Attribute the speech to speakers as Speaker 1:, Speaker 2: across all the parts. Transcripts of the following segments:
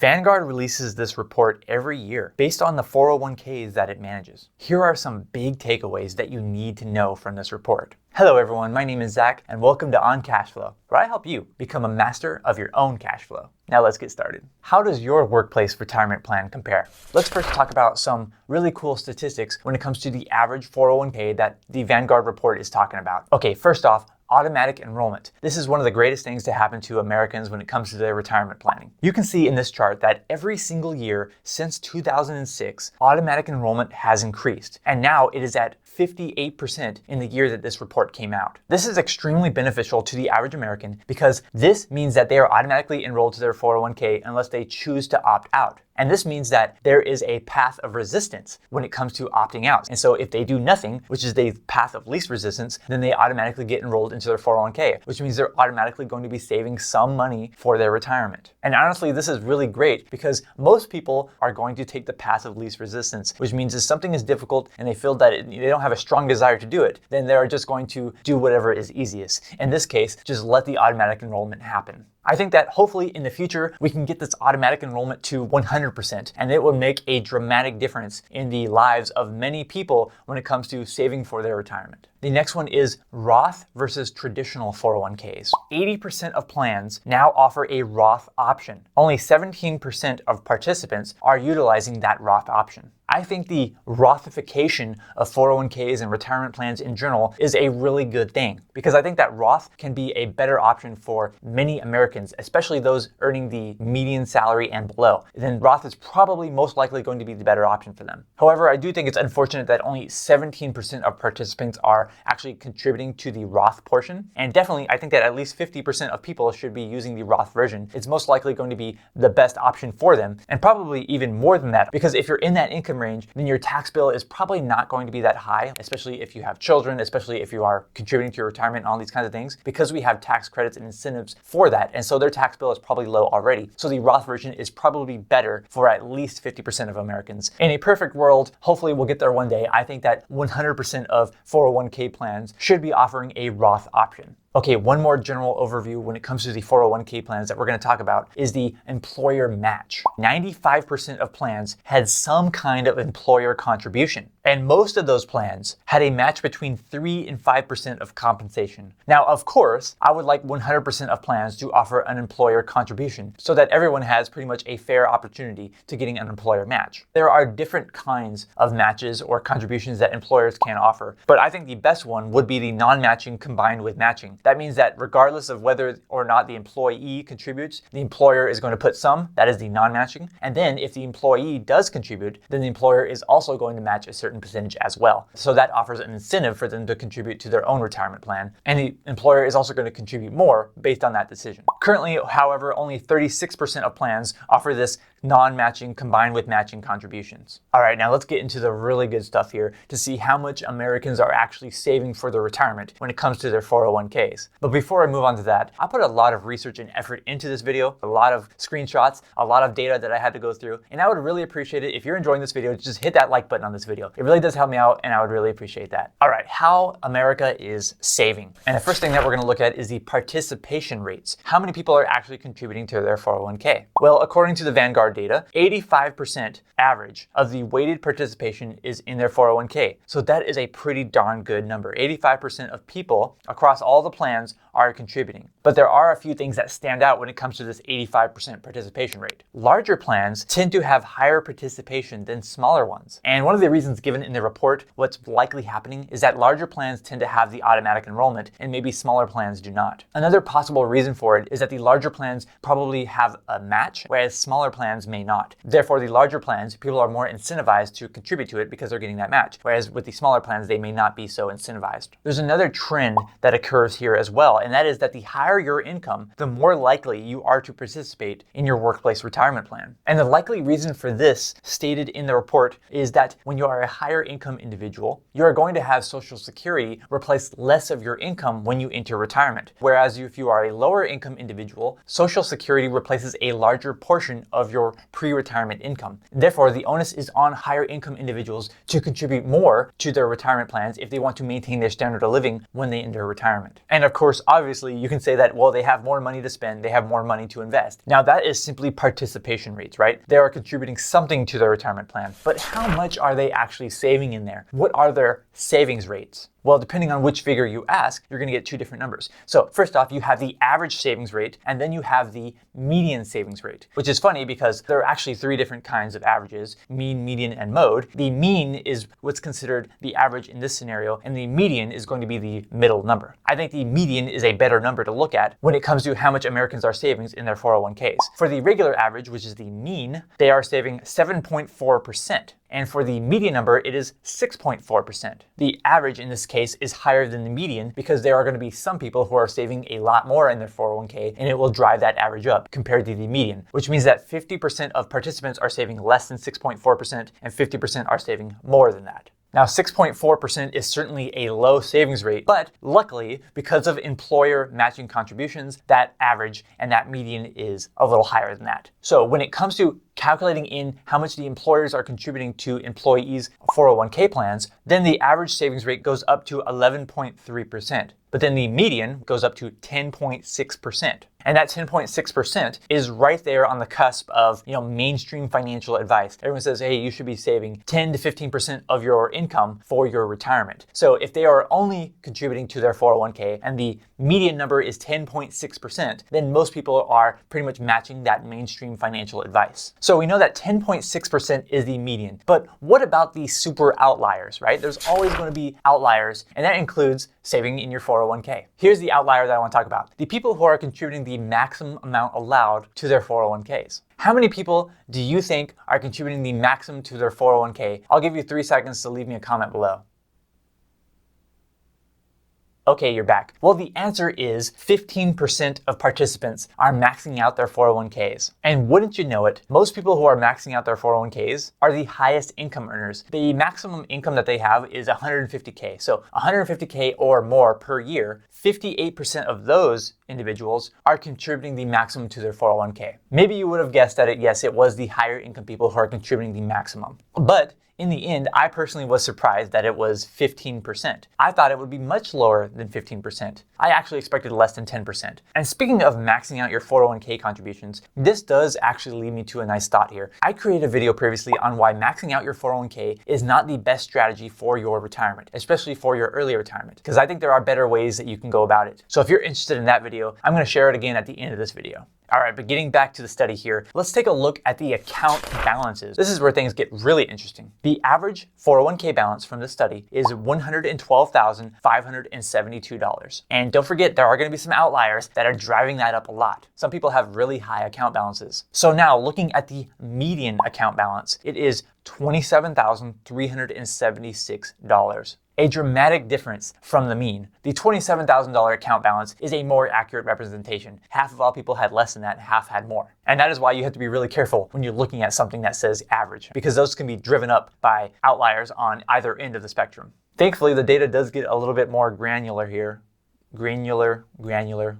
Speaker 1: Vanguard releases this report every year based on the 401ks that it manages. Here are some big takeaways that you need to know from this report. Hello everyone, my name is Zach and welcome to On Cashflow, where I help you become a master of your own cash flow. Now let's get started. How does your workplace retirement plan compare? Let's first talk about some really cool statistics when it comes to the average 401k that the Vanguard report is talking about. Okay, first off, automatic enrollment. This is one of the greatest things to happen to Americans when it comes to their retirement planning. You can see in this chart that every single year since 2006, automatic enrollment has increased. And now it is at 58% in the year that this report came out. This is extremely beneficial to the average American because this means that they are automatically enrolled to their 401k unless they choose to opt out. And this means that there is a path of resistance when it comes to opting out. And so if they do nothing, which is the path of least resistance, then they automatically get enrolled into their 401k, which means they're automatically going to be saving some money for their retirement. And honestly, this is really great because most people are going to take the path of least resistance, which means if something is difficult and they feel that they don't have a strong desire to do it, then they're just going to do whatever is easiest. In this case, just let the automatic enrollment happen. I think that hopefully in the future, we can get this automatic enrollment to 100%, and it will make a dramatic difference in the lives of many people when it comes to saving for their retirement. The next one is Roth versus traditional 401ks. 80% of plans now offer a Roth option. Only 17% of participants are utilizing that Roth option. I think the Rothification of 401ks and retirement plans in general is a really good thing because I think that Roth can be a better option for many Americans, especially those earning the median salary and below. Then Roth is probably most likely going to be the better option for them. However, I do think it's unfortunate that only 17% of participants are actually contributing to the Roth portion. And definitely, I think that at least 50% of people should be using the Roth version. It's most likely going to be the best option for them, and probably even more than that, because if you're in that income range, then your tax bill is probably not going to be that high, especially if you have children, especially if you are contributing to your retirement and all these kinds of things, because we have tax credits and incentives for that. And so their tax bill is probably low already. So the Roth version is probably better for at least 50% of Americans. In a perfect world, hopefully we'll get there one day. I think that 100% of 401k plans should be offering a Roth option. Okay, one more general overview when it comes to the 401k plans that we're going to talk about is the employer match. 95% of plans had some kind of employer contribution, and most of those plans had a match between 3 and 5% of compensation. Now, of course, I would like 100% of plans to offer an employer contribution so that everyone has pretty much a fair opportunity to getting an employer match. There are different kinds of matches or contributions that employers can offer, but I think the best one would be the non-matching combined with matching. That means that regardless of whether or not the employee contributes, the employer is going to put some, that is the non-matching. And then if the employee does contribute, then the employer is also going to match a certain percentage as well. So that offers an incentive for them to contribute to their own retirement plan. And the employer is also going to contribute more based on that decision. Currently, however, only 36% of plans offer this non-matching combined with matching contributions. All right, now let's get into the really good stuff here to see how much Americans are actually saving for their retirement when it comes to their 401ks. But before I move on to that, I put a lot of research and effort into this video, a lot of screenshots, a lot of data that I had to go through, and I would really appreciate it if you're enjoying this video, just hit that like button on this video. It really does help me out, and I would really appreciate that. All right, how America is saving. And the first thing that we're gonna look at is the participation rates. How many people are actually contributing to their 401k? Well, according to the Vanguard data, 85% average of the weighted participation is in their 401k. So that is a pretty darn good number. 85% of people across all the plans are contributing. But there are a few things that stand out when it comes to this 85% participation rate. Larger plans tend to have higher participation than smaller ones. And one of the reasons given in the report, what's likely happening is that larger plans tend to have the automatic enrollment and maybe smaller plans do not. Another possible reason for it is that the larger plans probably have a match, whereas smaller plans may not. Therefore, the larger plans, people are more incentivized to contribute to it because they're getting that match. Whereas with the smaller plans, they may not be so incentivized. There's another trend that occurs here as well, and that is that the higher your income, the more likely you are to participate in your workplace retirement plan. And the likely reason for this, stated in the report, is that when you are a higher income individual, you are going to have Social Security replace less of your income when you enter retirement. Whereas if you are a lower income individual, Social Security replaces a larger portion of your pre-retirement income. Therefore, the onus is on higher income individuals to contribute more to their retirement plans if they want to maintain their standard of living when they enter retirement. And And of course, obviously, you can say that, well, they have more money to spend, they have more money to invest. Now, that is simply participation rates, right? They are contributing something to their retirement plan, but how much are they actually saving in there? What are their savings rates? Well, depending on which figure you ask, you're going to get two different numbers. So first off, you have the average savings rate, and then you have the median savings rate, which is funny because there are actually three different kinds of averages: mean, median, and mode. The mean is what's considered the average in this scenario, and the median is going to be the middle number. I think the median is a better number to look at when it comes to how much Americans are saving in their 401ks. For the regular average, which is the mean, they are saving 7.4%. And for the median number, it is 6.4%. The average in this case is higher than the median because there are going to be some people who are saving a lot more in their 401k, and it will drive that average up compared to the median, which means that 50% of participants are saving less than 6.4% and 50% are saving more than that. Now, 6.4% is certainly a low savings rate, but luckily, because of employer matching contributions, that average and that median is a little higher than that. So when it comes to calculating in how much the employers are contributing to employees' 401k plans, then the average savings rate goes up to 11.3%. But then the median goes up to 10.6%. And that 10.6% is right there on the cusp of, mainstream financial advice. Everyone says, hey, you should be saving 10 to 15% of your income for your retirement. So if they are only contributing to their 401k and the median number is 10.6%, then most people are pretty much matching that mainstream financial advice. So we know that 10.6% is the median. But what about the super outliers, right? There's always going to be outliers, and that includes saving in your 401k. Here's the outlier that I want to talk about: the people who are contributing the maximum amount allowed to their 401ks. How many people do you think are contributing the maximum to their 401k? I'll give you 3 seconds to leave me a comment below. Okay, you're back. Well, the answer is 15% of participants are maxing out their 401ks. And wouldn't you know it, most people who are maxing out their 401ks are the highest income earners. The maximum income that they have is 150K. So 150K or more per year, 58% of those individuals are contributing the maximum to their 401k. Maybe you would have guessed that yes, it was the higher income people who are contributing the maximum. But in the end, I personally was surprised that it was 15%. I thought it would be much lower than 15%. I actually expected less than 10%. And speaking of maxing out your 401k contributions, this does actually lead me to a nice thought here. I created a video previously on why maxing out your 401k is not the best strategy for your retirement, especially for your early retirement, because I think there are better ways that you can go about it. So if you're interested in that video, I'm going to share it again at the end of this video. All right, but getting back to the study here, let's take a look at the account balances. This is where things get really interesting. The average 401k balance from this study is $112,572. And don't forget, there are going to be some outliers that are driving that up a lot. Some people have really high account balances. So now looking at the median account balance, it is $27,376. A dramatic difference from the mean. The $27,000 account balance is a more accurate representation. Half of all people had less than that, half had more. And that is why you have to be really careful when you're looking at something that says average, because those can be driven up by outliers on either end of the spectrum. Thankfully, the data does get a little bit more granular here. Granular,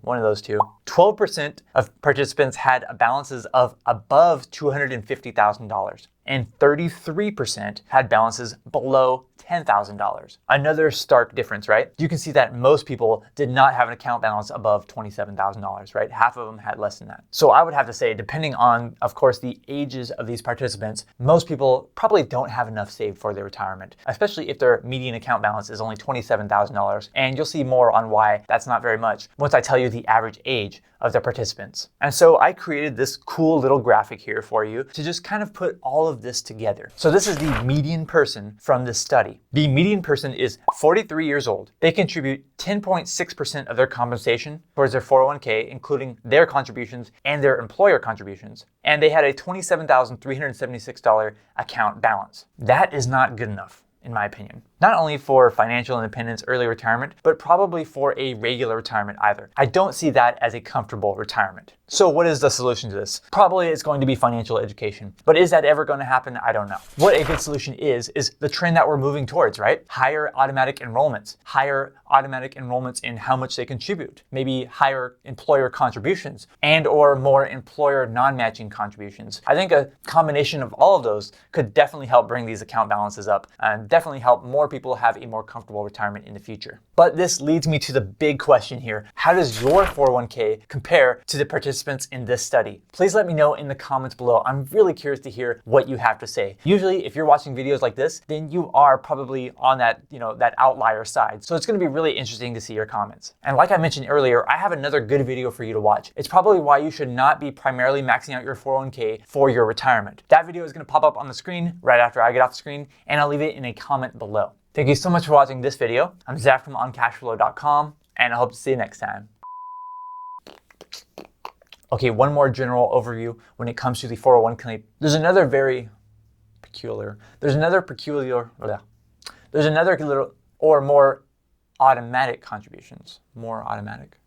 Speaker 1: one of those two. 12% of participants had balances of above $250,000, and 33% had balances below $10,000. Another stark difference, right? You can see that most people did not have an account balance above $27,000, right? Half of them had less than that. So I would have to say, depending on, of course, the ages of these participants, most people probably don't have enough saved for their retirement, especially if their median account balance is only $27,000. And you'll see more on why that's not very much once I tell you the average age of the participants. And so I created this cool little graphic here for you to just kind of put all of this together. So this is the median person from this study. The median person is 43 years old. They contribute 10.6% of their compensation towards their 401k, including their contributions and their employer contributions. And they had a $27,376 account balance. That is not good enough, in my opinion. Not only for financial independence, early retirement, but probably for a regular retirement either. I don't see that as a comfortable retirement. So what is the solution to this? Probably it's going to be financial education. But is that ever going to happen? I don't know. What a good solution is the trend that we're moving towards, right? Higher automatic enrollments. Higher automatic enrollments in how much they contribute. Maybe higher employer contributions and or more employer non-matching contributions. I think a combination of all of those could definitely help bring these account balances up definitely help more people have a more comfortable retirement in the future. But this leads me to the big question here. How does your 401k compare to the participants in this study? Please let me know in the comments below. I'm really curious to hear what you have to say. Usually, if you're watching videos like this, then you are probably on that, that outlier side. So it's going to be really interesting to see your comments. And like I mentioned earlier, I have another good video for you to watch. It's probably why you should not be primarily maxing out your 401k for your retirement. That video is going to pop up on the screen right after I get off the screen, and I'll leave it in a comment below. Thank you so much for watching this video. I'm Zach from OnCashflow.com, and I hope to see you next time. Okay, one more general overview when it comes to the 401k. There's another little or more automatic contributions. More automatic.